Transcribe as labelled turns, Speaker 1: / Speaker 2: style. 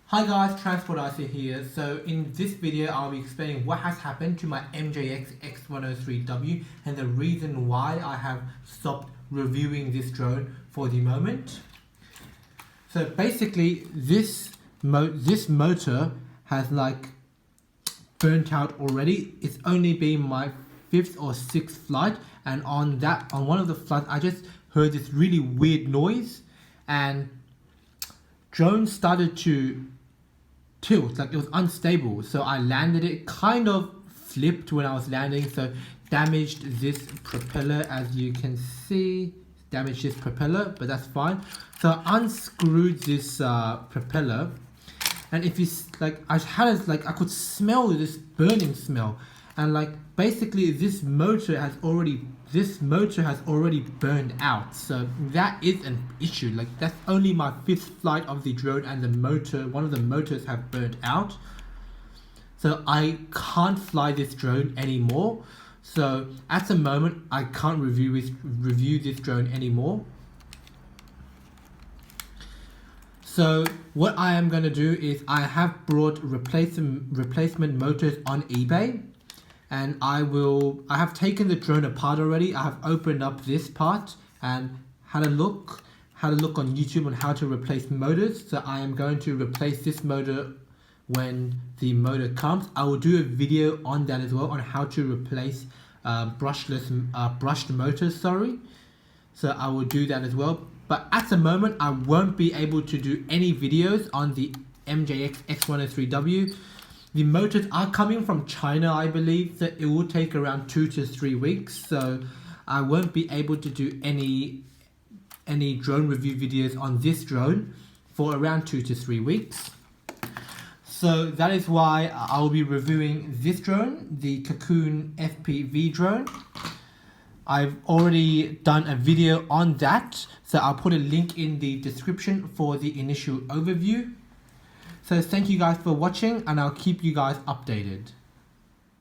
Speaker 1: Hi guys, Transport IC here. So in this video I'll be explaining what has happened to my Mjx X103W and the reason why I have stopped reviewing this drone for the moment. So basically this motor has like burnt out already. It's only been my 5th or 6th flight, and on one of the flights I just heard this really weird noise and drone started to tilt, like it was unstable. So I landed it, kind of flipped when I was landing, so damaged this propeller. As you can see, damaged this propeller, but that's fine. So I unscrewed this propeller, and if you like, I could smell this burning smell, and like basically this motor has already burned out. So that is an issue. Like that's only my 5th flight of the drone, and one of the motors have burned out. So I can't fly this drone anymore. So at the moment I can't review this drone anymore. So what I am going to do is I have brought replacement motors on eBay, and I have taken the drone apart already. I have opened up this part and had a look on YouTube on how to replace motors. So I am going to replace this motor when the motor comes. I will do a video on that as well, on how to replace brushed motors, sorry. So I will do that as well. But at the moment, I won't be able to do any videos on the Mjx X103W. The motors are coming from China, I believe, so it will take around 2 to 3 weeks. So I won't be able to do any drone review videos on this drone for around 2 to 3 weeks. So that is why I will be reviewing this drone, the Cocoon FPV drone. I've already done a video on that, so I'll put a link in the description for the initial overview. So thank you guys for watching, and I'll keep you guys updated.